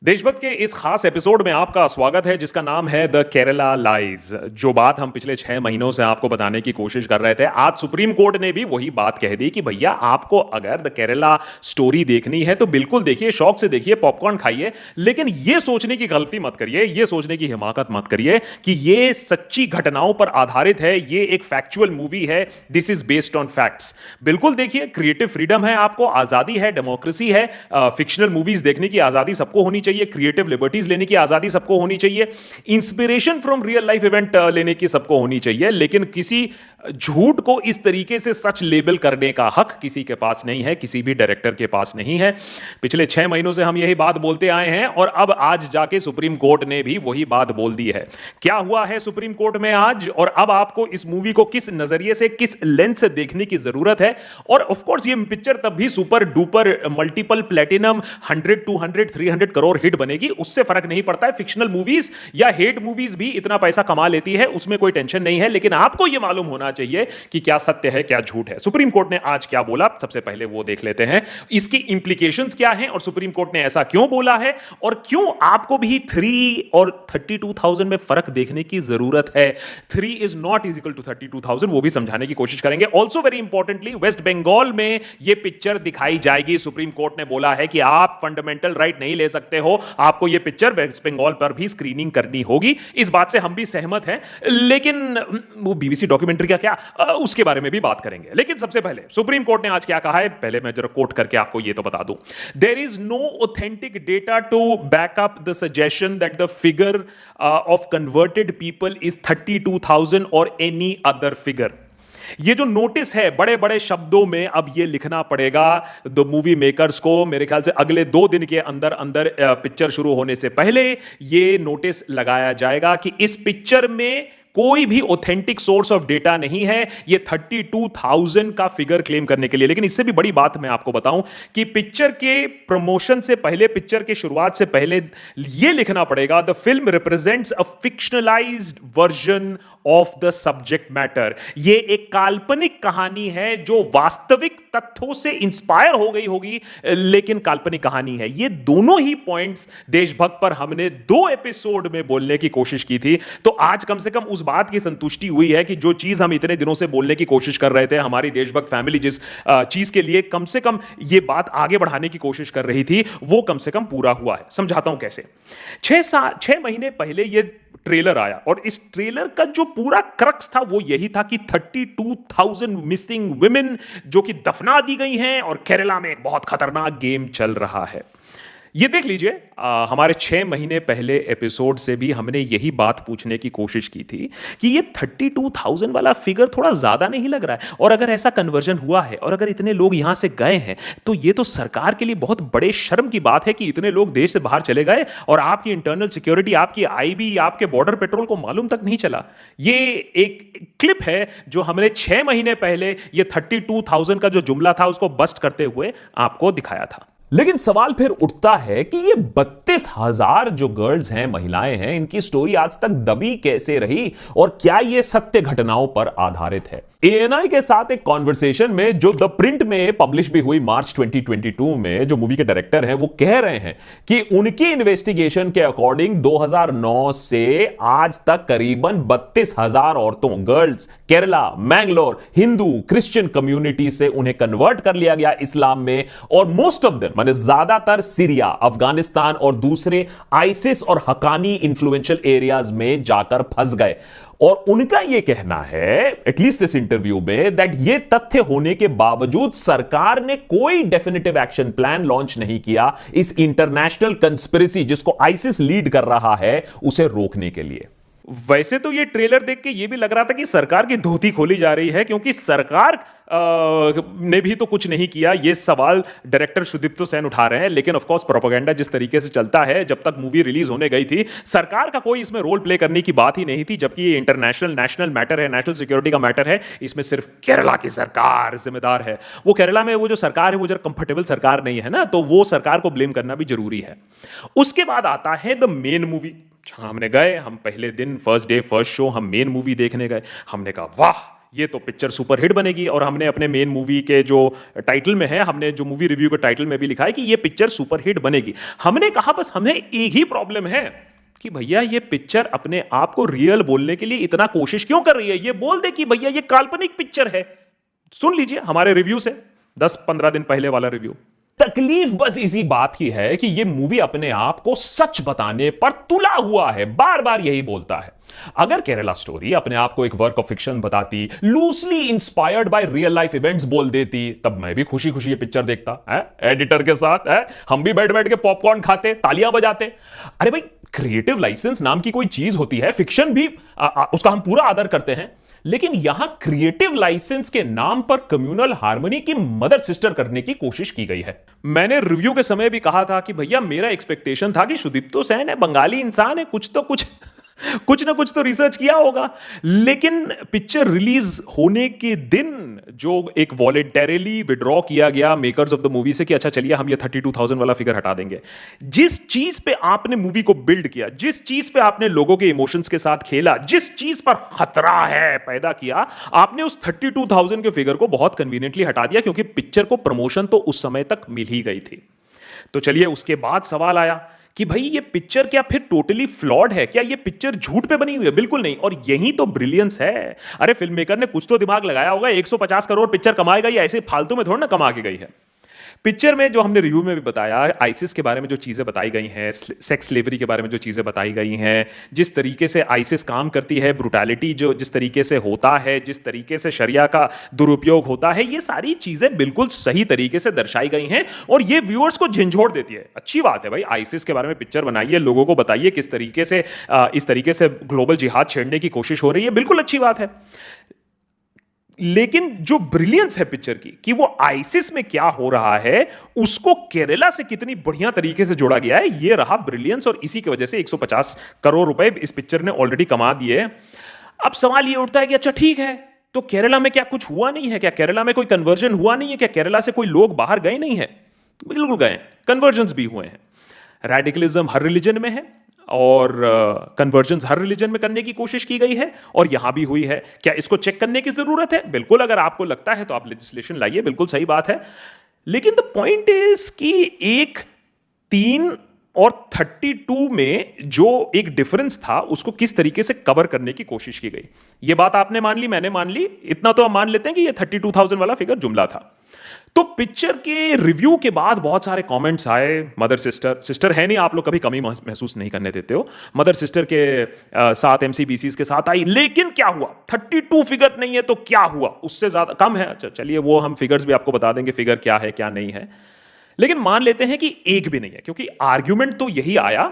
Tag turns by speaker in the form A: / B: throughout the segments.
A: देशभक्त के इस खास एपिसोड में आपका स्वागत है जिसका नाम है द केरला लाइज। जो बात हम पिछले 6 महीनों से आपको बताने की कोशिश कर रहे थे, आज सुप्रीम कोर्ट ने भी वही बात कह दी कि भैया आपको अगर द केरला स्टोरी देखनी है तो बिल्कुल देखिए, शौक से देखिए, पॉपकॉर्न खाइए, लेकिन ये सोचने की गलती मत करिए, ये सोचने की हिमाकत मत करिए कि ये सच्ची घटनाओं पर आधारित है, ये एक फैक्चुअल मूवी है, this is based on facts. बिल्कुल देखिए, क्रिएटिव फ्रीडम है, आपको आजादी है, डेमोक्रेसी है, फिक्शनल मूवीज देखने की आजादी सबको होनी चाहिए, क्रिएटिव लिबर्टीज लेने की आजादी सबको होनी चाहिए, inspiration from real life event लेने की सबको होनी चाहिए, लेकिन किसी झूठ को इस तरीके से सच लेबल करने का हक किसी के पास नहीं है, किसी भी डायरेक्टर के पास नहीं है। पिछले 6 महीनों से हम यही बात बोलते आए हैं और अब आज जाके सुप्रीम कोर्ट ने भी वही बात बोल दी है। क्या हुआ है सुप्रीम कोर्ट में आज, और अब आपको इस मूवी को किस नजरिए से, किस लेंस से देखने की जरूरत है। और ऑफ कोर्स ये पिक्चर तब भी super duper multiple platinum 100 200 300 crore hit बनेगी, उससे फर्क नहीं पड़ता है। फिक्शनल मूवीज या हेट मूवीज भी इतना पैसा कमा लेती है, उसमें कोई टेंशन नहीं है, लेकिन आपको यह मालूम होना चाहिए कि क्या सत्य है क्या झूठ है। सुप्रीम कोर्ट ने आज क्या बोला, सबसे पहले वो देख लेते हैं, इसकी इंप्लीकेशंस क्या हैं और सुप्रीम कोर्ट ने ऐसा क्यों बोला है और क्यों आपको भी 3 और 32,000 में फर्क देखने की जरूरत है। 3 is not is equal to 32,000, वो भी समझाने की कोशिश करेंगे। Also very importantly, West Bengal में यह पिक्चर दिखाई जाएगी। सुप्रीम कोर्ट ने बोला है कि आप फंडामेंटल राइट नहीं ले सकते हो, आपको यह पिक्चर वेस्ट बंगाल पर भी स्क्रीनिंग करनी होगी। इस बात से हम भी सहमत हैं, लेकिन वो बीबीसी डॉक्यूमेंट्री का क्या, उसके बारे में भी बात करेंगे। लेकिन सबसे पहले सुप्रीम कोर्ट ने आज क्या कहा है, पहले मैं जरा कोट करके आपको यह तो बता दूं। There is no authentic data to back up the suggestion that the figure of converted people is 32,000 और एनी अदर फिगर। ये जो नोटिस है, बड़े बड़े शब्दों में अब ये लिखना पड़ेगा द मूवी मेकर्स को। मेरे ख्याल से अगले 2 दिन के अंदर अंदर पिक्चर शुरू होने से पहले ये नोटिस लगाया जाएगा कि इस पिक्चर में कोई भी ऑथेंटिक सोर्स ऑफ डेटा नहीं है, ये 32,000 का फिगर क्लेम करने के लिए। लेकिन इससे भी बड़ी बात मैं आपको बताऊं कि पिक्चर के प्रमोशन से पहले, पिक्चर के शुरुआत से पहले ये लिखना पड़ेगा the film represents a fictionalised version of the subject matter. ये एक काल्पनिक कहानी है जो वास्तविक तथ्यों से इंस्पायर हो गई होगी, लेकिन काल्पनिक कहानी है। ये दोनों ही पॉइंट्स देशभक्त पर हमने 2 एपिसोड में बोलने की कोशिश की थी, तो आज कम से कम उस बात की संतुष्टि हुई है कि जो चीज हम इतने दिनों से बोलने की कोशिश कर रहे थे, हमारी देशभक्त फैमिली जिस चीज के लिए कम से कम ये बात आगे बढ़ाने की कोशिश कर रही थी, वो कम से कम पूरा हुआ है। समझाता हूं कैसे। 6 महीने पहले ये ट्रेलर आया और इस ट्रेलर का जो पूरा क्रक्स था वो यही था कि 32,000 मिसिंग वुमेन जो कि दफना दी गई हैं और केरला में एक बहुत खतरनाक गेम चल रहा है। ये देख लीजिए, हमारे 6 महीने पहले एपिसोड से भी हमने यही बात पूछने की कोशिश की थी कि ये 32,000 वाला फिगर थोड़ा ज्यादा नहीं लग रहा है, और अगर ऐसा कन्वर्जन हुआ है और अगर इतने लोग यहां से गए हैं तो ये तो सरकार के लिए बहुत बड़े शर्म की बात है कि इतने लोग देश से बाहर चले गए और आपकी इंटरनल सिक्योरिटी, आपकी आईबी, आपके बॉर्डर पेट्रोल को मालूम तक नहीं चला। ये एक क्लिप है जो हमने 6 महीने पहले ये 32,000 का जो जुमला था उसको बस्ट करते हुए आपको दिखाया था।
B: लेकिन सवाल फिर उठता है कि ये 32,000 जो गर्ल्स हैं, महिलाएं हैं, इनकी स्टोरी आज तक दबी कैसे रही और क्या ये सत्य घटनाओं पर आधारित है। एएनआई के साथ एक कॉन्वर्सेशन में जो द प्रिंट में पब्लिश भी हुई मार्च 2022 में, जो मूवी के डायरेक्टर हैं वो कह रहे हैं कि उनकी इन्वेस्टिगेशन के अकॉर्डिंग 2009 से आज तक करीबन 32,000 औरतों, girls, Kerala, Mangalore, Hindu, Christian community से उन्हें कन्वर्ट कर लिया गया इस्लाम में, और मोस्ट ऑफ देम, माने ज्यादातर सीरिया, अफगानिस्तान और दूसरे आइसिस और हकानी इंफ्लुएंशियल एरियाज में जाकर फंस गए। और उनका यह कहना है, एटलीस्ट इस इंटरव्यू में, दैट ये तथ्य होने के बावजूद सरकार ने कोई डेफिनेटिव एक्शन प्लान लॉन्च नहीं किया इस इंटरनेशनल कंस्पिरेसी जिसको आइसिस लीड कर रहा है उसे रोकने के लिए।
A: वैसे तो ये ट्रेलर देख के ये भी लग रहा था कि सरकार की धोती खोली जा रही है, क्योंकि सरकार ने भी तो कुछ नहीं किया। ये सवाल डायरेक्टर सुदीप्तो सेन उठा रहे हैं, लेकिन ऑफ कोर्स प्रोपेगेंडा जिस तरीके से चलता है, जब तक मूवी रिलीज होने गई थी सरकार का कोई इसमें रोल प्ले करने की बात ही नहीं थी, जबकि ये इंटरनेशनल नेशनल मैटर है, नेशनल सिक्योरिटी का मैटर है। इसमें सिर्फ केरला की सरकार जिम्मेदार है। वो केरला में वो जो सरकार है वो जरा कंफर्टेबल सरकार नहीं है ना, तो वो सरकार को ब्लेम करना भी जरूरी है। उसके बाद आता है द मेन मूवी। हमने गए, हम पहले दिन, फर्स्ट डे फर्स्ट शो, हम मेन मूवी देखने गए। हमने कहा वाह, ये तो पिक्चर सुपर हिट बनेगी, और हमने अपने मेन मूवी के जो टाइटल में है, हमने जो मूवी रिव्यू के टाइटल में भी लिखा है कि ये पिक्चर सुपर हिट बनेगी। हमने कहा बस हमें एक ही प्रॉब्लम है कि भैया ये पिक्चर अपने आप को रियल बोलने के लिए इतना कोशिश क्यों कर रही है। ये बोल दे कि भैया ये काल्पनिक पिक्चर है। सुन लीजिए हमारे रिव्यू से 10-15 दिन पहले वाला रिव्यू।
B: तकलीफ बस इसी बात की है कि यह मूवी अपने आप को सच बताने पर तुला हुआ है, बार बार यही बोलता है। अगर केरला स्टोरी अपने आप को एक वर्क ऑफ फिक्शन बताती, loosely inspired by real life events बोल देती, तब मैं भी खुशी खुशी ये पिक्चर देखता है एडिटर के साथ है, हम भी बैठ बैठ के पॉपकॉर्न खाते, तालियां बजाते। अरे भाई, क्रिएटिव लाइसेंस नाम की कोई चीज होती है, फिक्शन भी उसका हम पूरा आदर करते हैं, लेकिन यहां क्रिएटिव लाइसेंस के नाम पर कम्युनल हार्मनी की मदर सिस्टर करने की कोशिश की गई है।
A: मैंने रिव्यू के समय भी कहा था कि भैया मेरा एक्सपेक्टेशन था कि सुदीप्तो सेन है, बंगाली इंसान है, कुछ ना कुछ तो रिसर्च किया होगा। लेकिन पिक्चर रिलीज होने के दिन जो एक वॉलेंटरीली विड्रॉ किया गया मेकर्स ऑफ द मूवी से कि अच्छा चलिए हम ये 32,000 वाला फिगर हटा देंगे, जिस चीज पे आपने मूवी को बिल्ड किया, जिस चीज पे आपने लोगों के इमोशंस के साथ खेला, जिस चीज पर खतरा है पैदा किया, आपने उस 32,000 के फिगर को बहुत कन्वीनियंटली हटा दिया, क्योंकि पिक्चर को प्रमोशन तो उस समय तक मिल ही गई थी। तो चलिए उसके बाद सवाल आया कि भाई ये पिक्चर क्या फिर टोटली फ्लॉड है, क्या ये पिक्चर झूठ पे बनी हुई है? बिल्कुल नहीं, और यही तो ब्रिलियंस है। अरे फिल्म मेकर ने कुछ तो दिमाग लगाया होगा, 150 करोड़ पिक्चर कमाएगा, ये ऐसे फालतू में थोड़ा ना कमा के गई है। पिक्चर में जो हमने रिव्यू में भी बताया, आइसिस के बारे में जो चीज़ें बताई गई हैं, सेक्स स्लेवरी के बारे में जो चीज़ें बताई गई हैं, जिस तरीके से आइसिस काम करती है, ब्रुटैलिटी जो जिस तरीके से होता है, जिस तरीके से शरिया का दुरुपयोग होता है, ये सारी चीज़ें बिल्कुल सही तरीके से दर्शाई गई हैं और ये व्यूअर्स को झंझोड़ देती है। अच्छी बात है भाई, आइसिस के बारे में पिक्चर बनाइए, लोगों को बताइए किस तरीके से इस तरीके से ग्लोबल जिहाद छेड़ने की कोशिश हो रही है, बिल्कुल अच्छी बात है। लेकिन जो ब्रिलियंस है पिक्चर की कि वो आइसिस में क्या हो रहा है उसको केरला से कितनी बढ़िया तरीके से जोड़ा गया है, ये रहा ब्रिलियंस, और इसी की वजह से 150 करोड़ रुपए इस पिक्चर ने ऑलरेडी कमा दिए। अब सवाल ये उठता है कि अच्छा ठीक है, तो केरला में क्या कुछ हुआ नहीं है? क्या केरला में कोई कन्वर्जन हुआ नहीं है? क्या केरला से कोई लोग बाहर गए नहीं है? बिल्कुल गए, कन्वर्जन्स भी हुए हैं। रेडिकलिज्म हर रिलीजन में है और कन्वर्जन्स हर रिलीजन में करने की कोशिश की गई है, और यहां भी हुई है। क्या इसको चेक करने की जरूरत है? बिल्कुल, अगर आपको लगता है तो आप लेजिस्लेशन लाइए, बिल्कुल सही बात है। लेकिन द पॉइंट इज कि 3 और 32 में जो एक डिफरेंस था उसको किस तरीके से कवर करने की कोशिश की गई। ये बात आपने मान ली, मैंने मान ली, इतना तो हम मान लेते हैं कि ये 32,000 वाला फिगर जुमला था। तो पिक्चर के रिव्यू के बाद बहुत सारे कमेंट्स आए। मदर सिस्टर है नहीं, आप लोग कभी कमी महसूस नहीं करने देते हो, मदर सिस्टर के साथ MCBCs के साथ आई। लेकिन क्या हुआ? 32 फिगर नहीं है तो क्या हुआ? उससे ज्यादा कम है। अच्छा चलिए, वो हम फिगर्स भी आपको बता देंगे, फिगर क्या है क्या नहीं है। लेकिन मान लेते हैं कि एक भी नहीं है, क्योंकि आर्ग्यूमेंट तो यही आया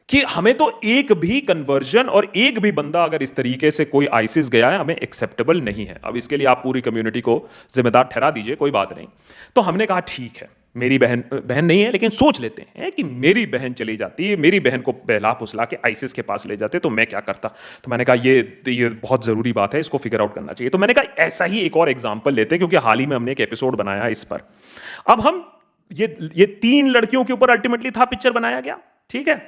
A: कि हमें तो एक भी कन्वर्जन और एक भी बंदा अगर इस तरीके से कोई आइसिस गया है हमें एक्सेप्टेबल नहीं है। अब इसके लिए आप पूरी कम्युनिटी को जिम्मेदार ठहरा दीजिए, कोई बात नहीं। तो हमने कहा ठीक है, मेरी बहन नहीं है, लेकिन सोच लेते हैं कि मेरी बहन चली जाती है, मेरी बहन को बहला फुसला के आइसिस के पास ले जाते, तो मैं क्या करता? तो मैंने कहा ये बहुत जरूरी बात है, इसको फिगर आउट करना चाहिए। तो मैंने कहा ऐसा ही एक और एग्जाम्पल लेते हैं, क्योंकि हाल ही में हमने एक एपिसोड बनाया इस पर। अब हम ये 3 लड़कियों के ऊपर अल्टीमेटली था पिक्चर बनाया गया, ठीक है।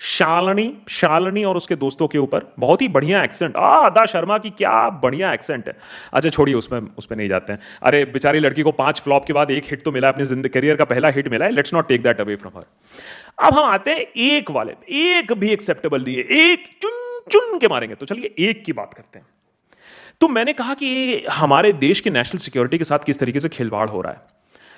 A: शालिनी और उसके दोस्तों के ऊपर बहुत ही बढ़िया एक्सेंट, अदा शर्मा की क्या बढ़िया एक्सेंट है। अच्छा छोड़िए, उस पर नहीं जाते हैं। अरे बेचारी लड़की को 5 फ्लॉप के बाद एक हिट तो मिला, अपने जिंदगी करियर का पहला हिट मिला है। Let's not take that away from her. अब हम आते हैं एक वाले, एक भी एक्सेप्टेबल नहीं है, एक चुन के मारेंगे। तो चलिए एक की बात करते हैं। तो मैंने कहा कि हमारे देश के नेशनल सिक्योरिटी के साथ किस तरीके से खिलवाड़ हो रहा है,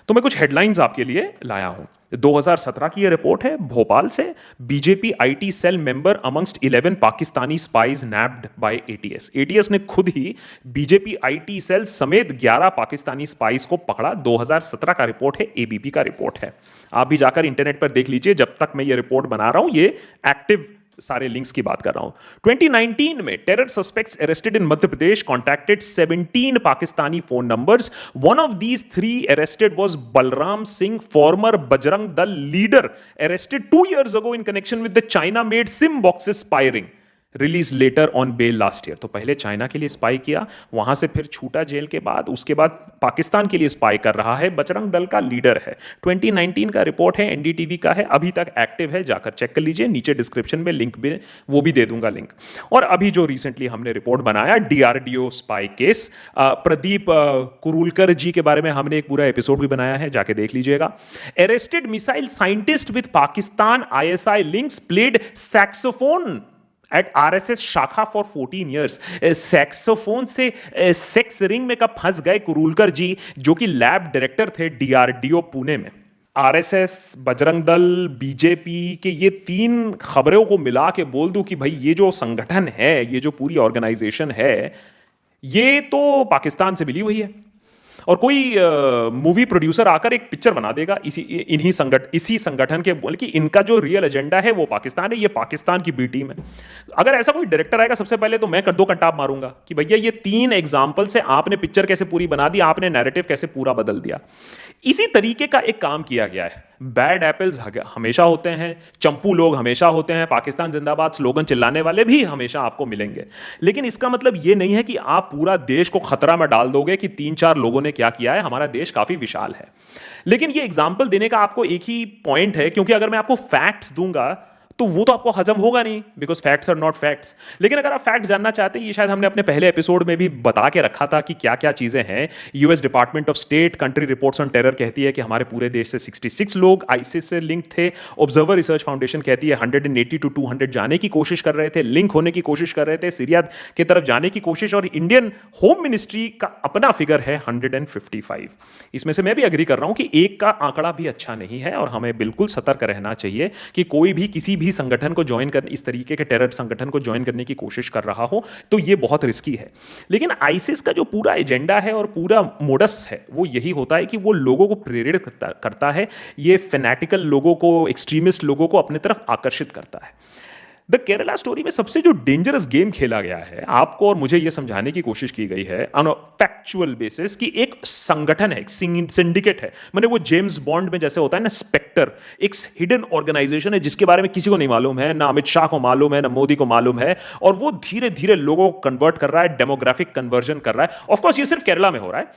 A: तो मैं कुछ हेडलाइंस आपके लिए लाया हूं। 2017 की यह रिपोर्ट है भोपाल से। BJP IT cell member amongst 11 Pakistani spies nabbed by ATS। ATS ने खुद ही बीजेपी IT सेल समेत 11 पाकिस्तानी स्पाइज को पकड़ा। 2017 का रिपोर्ट है, ABP का रिपोर्ट है। आप भी जाकर इंटरनेट पर देख लीजिए, जब तक मैं ये रिपोर्ट बना रहा हूं ये एक्टिव सारे लिंक्स की बात कर रहा हूं। 2019 में terror suspects arrested in Madhya Pradesh contacted 17 Pakistani phone numbers. One of these 3 arrested was Balram Singh, farmer Bajrang Dal leader, arrested 2 years ago in connection with the China made SIM boxes firing. Release letter on bail last year. तो पहले China के लिए spy किया, वहां से फिर छूटा jail के बाद, उसके बाद पाकिस्तान के लिए स्पाई कर रहा है, बजरंग दल का लीडर है। 2019 का रिपोर्ट है, एनडीटीवी का है, अभी तक एक्टिव है, जाकर चेक कर लीजिए, नीचे डिस्क्रिप्शन में लिंक भी, वो भी दे दूंगा लिंक। और अभी जो रिसेंटली हमने रिपोर्ट बनाया DRDO spy case, Pradeep Kurulkar ji के बारे में हमने एक पूरा एपिसोड भी बनाया है, जाके देख लीजिएगा। Arrested missile scientist with Pakistan ISI links, played saxophone at RSS shakha for 14 years. Saxophone से सेक्स रिंग में कब फंस गए कुरुलकर जी, जो कि लैब डायरेक्टर थे डीआरडीओ पुणे में। आरएसएस, बजरंग दल, बीजेपी के ये तीन खबरों को मिला के बोल दूं कि भाई ये जो संगठन है, ये जो पूरी ऑर्गेनाइजेशन है, ये तो पाकिस्तान से मिली हुई है। और कोई मूवी प्रोड्यूसर आकर एक पिक्चर बना देगा इसी संगठन के, बल्कि इनका जो रियल एजेंडा है वो पाकिस्तान है, ये पाकिस्तान की बी टीम है। अगर ऐसा कोई डायरेक्टर आएगा, सबसे पहले तो मैं कर दो कटाप मारूंगा कि भैया ये 3 एग्जाम्पल से आपने पिक्चर कैसे पूरी बना दी, आपने नैरेटिव कैसे पूरा बदल दिया। इसी तरीके का एक काम किया गया है। बैड एपल्स हमेशा होते हैं, चंपू लोग हमेशा होते हैं, पाकिस्तान जिंदाबाद स्लोगन चिल्लाने वाले भी हमेशा आपको मिलेंगे, लेकिन इसका मतलब यह नहीं है कि आप पूरा देश को खतरा में डाल दोगे कि 3-4 लोगों ने क्या किया है। हमारा देश काफी विशाल है, लेकिन यह एग्जाम्पल देने का आपको एक ही पॉइंट है, क्योंकि अगर मैं आपको फैक्ट्स दूंगा तो वो तो आपको हजम होगा नहीं, because facts are not facts. लेकिन अगर आप फैक्ट्स जानना चाहते हैं, ये शायद हमने अपने पहले एपिसोड में भी बता के रखा था कि क्या क्या चीजें हैं। US department of state country reports on terror कहती है कि हमारे पूरे देश से 66 लोग आईसिस से लिंक थे। ऑब्जर्वर रिसर्च फाउंडेशन कहती है 180 to 200 जाने की कोशिश कर रहे थे, लिंक होने की कोशिश कर रहे थे, सीरिया की तरफ जाने की कोशिश। और इंडियन होम मिनिस्ट्री का अपना फिगर है 155। इसमें से मैं भी अग्री कर रहा हूं कि एक का आंकड़ा भी अच्छा नहीं है, और हमें बिल्कुल सतर्क रहना चाहिए कि कोई भी किसी भी संगठन को ज्वाइन कर, इस तरीके के टेरर संगठन को ज्वाइन करने की कोशिश कर रहा हो तो यह बहुत रिस्की है। लेकिन आईसिस का जो पूरा एजेंडा है और पूरा मोडस है वो यही होता है कि वो लोगों को प्रेरित करता है, ये फैनेटिकल लोगों को, एक्सट्रीमिस्ट लोगों को अपने तरफ आकर्षित करता है। द केरला स्टोरी में सबसे जो डेंजरस गेम खेला गया है, आपको और मुझे यह समझाने की कोशिश की गई है ऑन फैक्चुअल बेसिस कि एक संगठन है, एक सिंडिकेट है, माने वो जेम्स बॉन्ड में जैसे होता है ना स्पेक्टर, एक हिडन ऑर्गेनाइजेशन है जिसके बारे में किसी को नहीं मालूम है, ना अमित शाह को मालूम है, ना मोदी को मालूम है, और वो धीरे धीरे लोगों को कन्वर्ट कर रहा है, डेमोग्राफिक कन्वर्जन कर रहा है। ऑफकोर्स ये सिर्फ केरला में हो रहा है,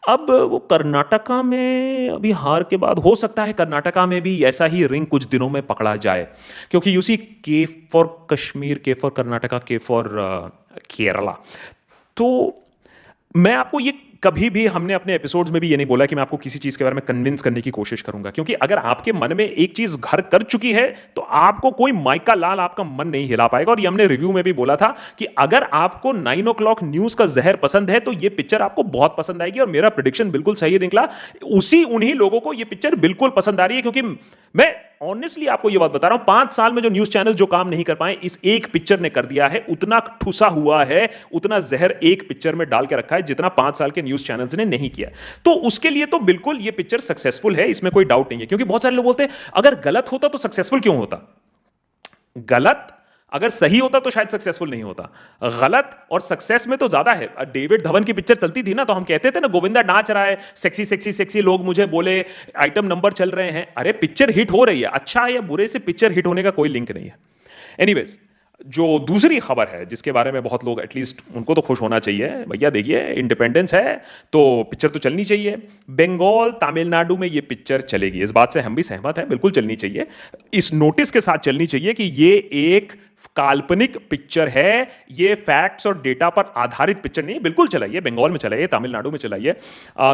A: अब वो कर्नाटका में अभी हार के बाद हो सकता है कर्नाटका में भी ऐसा ही रिंग कुछ दिनों में पकड़ा जाए, क्योंकि यू सी के फॉर कश्मीर, के फॉर कर्नाटका, के फॉर केरला। तो मैं आपको ये कभी भी, हमने अपने एपिसोड्स में भी ये नहीं बोला कि मैं आपको किसी चीज के बारे में कन्विंस करने की कोशिश करूंगा, क्योंकि अगर आपके मन में एक चीज घर कर चुकी है तो आपको कोई माइका लाल आपका मन नहीं हिला पाएगा। और ये हमने रिव्यू में भी बोला था कि अगर आपको 9 o'clock न्यूज का जहर पसंद है तो ये पिक्चर आपको बहुत पसंद आएगी, और मेरा प्रेडिक्शन बिल्कुल सही निकला। उन्हीं लोगों को ये पिक्चर बिल्कुल पसंद आ रही है, क्योंकि मैं ऑनेस्टली आपको ये बात बता रहा हूं, 5 साल में जो न्यूज चैनल जो काम नहीं कर पाए, इस एक पिक्चर ने कर दिया है। उतना ठुसा हुआ है, उतना जहर एक पिक्चर में डाल के रखा है जितना 5 साल के न्यूज चैनल्स ने नहीं किया। तो उसके लिए तो बिल्कुल ये पिक्चर सक्सेसफुल है, इसमें कोई डाउट नहीं है। क्योंकि बहुत सारे लोग बोलते हैं अगर गलत होता तो सक्सेसफुल क्यों होता। गलत अगर सही होता तो शायद सक्सेसफुल नहीं होता। गलत और सक्सेस में तो ज्यादा है। डेविड धवन की पिक्चर चलती थी ना, तो हम कहते थे ना गोविंदा नाच रहा है, सेक्सी सेक्सी सेक्सी, लोग मुझे बोले आइटम नंबर चल रहे हैं। अरे पिक्चर हिट हो रही है, अच्छा या बुरे से पिक्चर हिट होने का कोई लिंक नहीं है। एनीवेज, जो दूसरी खबर है जिसके बारे में बहुत लोग, एटलीस्ट उनको तो खुश होना चाहिए, भैया देखिए इंडिपेंडेंस है तो पिक्चर तो चलनी चाहिए। बंगाल, तमिलनाडु में ये पिक्चर चलेगी, इस बात से हम भी सहमत हैं, बिल्कुल चलनी चाहिए। इस नोटिस के साथ चलनी चाहिए कि ये एक काल्पनिक पिक्चर है, ये फैक्ट्स और डेटा पर आधारित पिक्चर नहीं। बिल्कुल चलाइए, बंगाल में चलाइए, तमिलनाडु में चलाइए।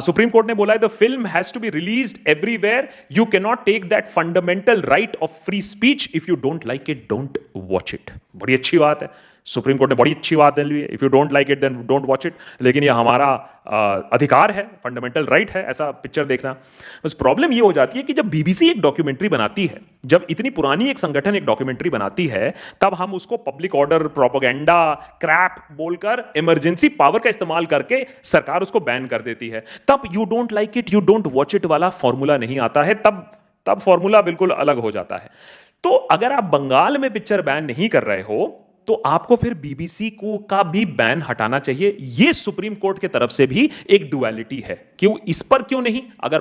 A: सुप्रीम कोर्ट ने बोला है the film has to be released everywhere, you can not take that fundamental right of free speech, if you don't like it don't watch it. बड़ी अच्छी बात है, सुप्रीम कोर्ट ने बड़ी अच्छी बात ली है, if you don't like it then don't watch it. लेकिन ये हमारा अधिकार है, फंडामेंटल राइट है ऐसा पिक्चर देखना। बस प्रॉब्लम ये हो जाती है कि जब बीबीसी एक डॉक्यूमेंट्री बनाती है, जब इतनी पुरानी एक संगठन एक डॉक्यूमेंट्री बनाती है, तब हम उसको पब्लिक ऑर्डर, प्रोपेगेंडा, क्रैप बोलकर, इमरजेंसी पावर का इस्तेमाल करके सरकार उसको बैन कर देती है। तब you don't like it, you don't watch it वाला फॉर्मूला नहीं आता है, तब फॉर्मूला बिल्कुल अलग हो जाता है। तो अगर आप बंगाल में पिक्चर बैन नहीं कर रहे हो तो आपको फिर बीबीसी को का भी बैन हटाना चाहिए। ये सुप्रीम कोर्ट के तरफ से भी एक डुअलिटी है। क्यों, इस पर क्यों नहीं? अगर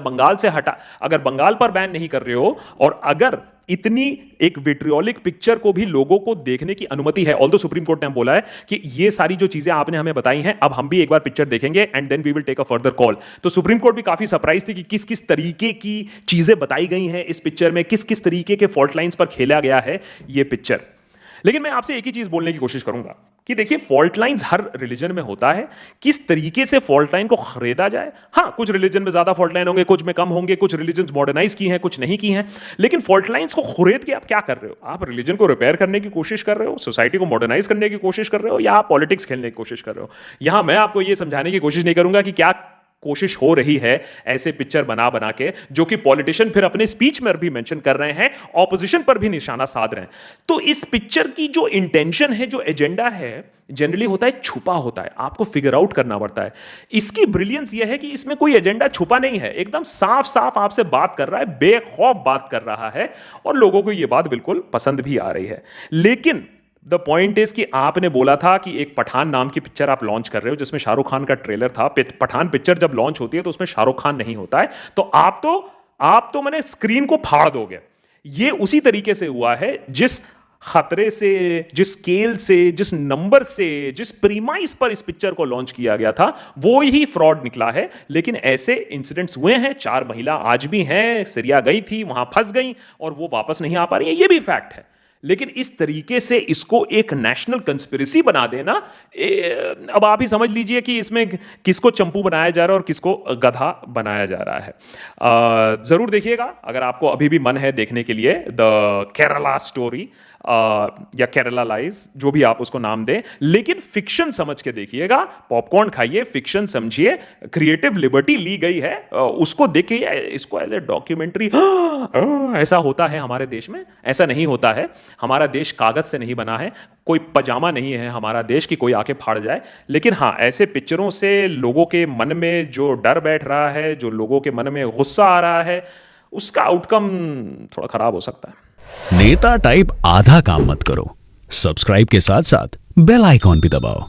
A: बंगाल पर बैन नहीं कर रहे हो और अगर इतनी एक विट्रियोलिक पिक्चर को भी लोगों को देखने की अनुमति है, ऑल्दो सुप्रीम कोर्ट ने बोला है कि ये सारी जो चीजें आपने हमें बताई हैं, अब हम भी एक बार पिक्चर देखेंगे and then we will take a further call. तो सुप्रीम कोर्ट भी काफी सरप्राइज थी कि किस किस तरीके की चीजें बताई गई हैं इस पिक्चर में, किस किस तरीके के फॉल्ट लाइंस पर खेला गया है ये पिक्चर। लेकिन मैं आपसे एक ही चीज बोलने की कोशिश करूंगा कि देखिए, फॉल्ट लाइंस हर रिलीजन में होता है, किस तरीके से फॉल्ट लाइन को खरीदा जाए। हां, कुछ रिलीजन में ज्यादा फॉल्ट लाइन होंगे, कुछ में कम होंगे, कुछ रिलीजन मॉडर्नाइज की हैं, कुछ नहीं की हैं। लेकिन फॉल्ट लाइंस को खरीद के आप क्या कर रहे हो? आप रिलीजन को रिपेयर करने की कोशिश कर रहे हो, सोसाइटी को मॉडर्नाइज करने की कोशिश कर रहे हो, या आप पॉलिटिक्स खेलने की कोशिश कर रहे हो? यहां मैं आपको यह समझाने की कोशिश नहीं करूंगा कि क्या कोशिश हो रही है ऐसे पिक्चर बना बना के, जो कि पॉलिटिशियन फिर अपने स्पीच में भी मेंशन कर रहे हैं, ऑपोजिशन पर भी निशाना साध रहे हैं। तो इस पिक्चर की जो इंटेंशन है, जो एजेंडा है, जनरली होता है छुपा होता है, आपको फिगर आउट करना पड़ता है। इसकी ब्रिलियंस यह है कि इसमें कोई एजेंडा छुपा नहीं है, एकदम साफ साफ आपसे बात कर रहा है, बेखौफ बात कर रहा है, और लोगों को यह बात बिल्कुल पसंद भी आ रही है। लेकिन द पॉइंट इज कि आपने बोला था कि एक पठान नाम की पिक्चर आप लॉन्च कर रहे हो जिसमें शाहरुख खान का ट्रेलर था। पठान पिक्चर जब लॉन्च होती है तो उसमें शाहरुख खान नहीं होता है, तो आप तो मैंने स्क्रीन को फाड़ दोगे। ये उसी तरीके से हुआ है, जिस खतरे से, जिस स्केल से, जिस नंबर से, जिस प्रीमाइस पर इस पिक्चर को लॉन्च किया गया था, वो ही फ्रॉड निकला है। लेकिन ऐसे इंसिडेंट्स हुए हैं, 4 महिला आज भी हैं, सीरिया गई थी, वहां फंस गई और वो वापस नहीं आ पा रही है, ये भी फैक्ट है। लेकिन इस तरीके से इसको एक नेशनल कंस्पिरेसी बना देना, अब आप ही समझ लीजिए कि इसमें किसको चंपू बनाया जा रहा है और किसको गधा बनाया जा रहा है। जरूर देखिएगा अगर आपको अभी भी मन है देखने के लिए द केरला स्टोरी या केरला लाइज, जो भी आप उसको नाम दें, लेकिन फिक्शन समझ के देखिएगा, पॉपकॉर्न खाइए, फिक्शन समझिए, क्रिएटिव लिबर्टी ली गई है, उसको देखिए, इसको एज ए डॉक्यूमेंट्री। ऐसा होता है हमारे देश में? ऐसा नहीं होता है। हमारा देश कागज से नहीं बना है, कोई पजामा नहीं है हमारा देश की कोई आके फाड़ जाए। लेकिन हाँ, ऐसे पिक्चरों से लोगों के मन में जो डर बैठ रहा है, जो लोगों के मन में गुस्सा आ रहा है, उसका आउटकम थोड़ा खराब हो सकता है।
C: नेता टाइप आधा काम मत करो, सब्सक्राइब के साथ साथ बेल आइकॉन भी दबाओ।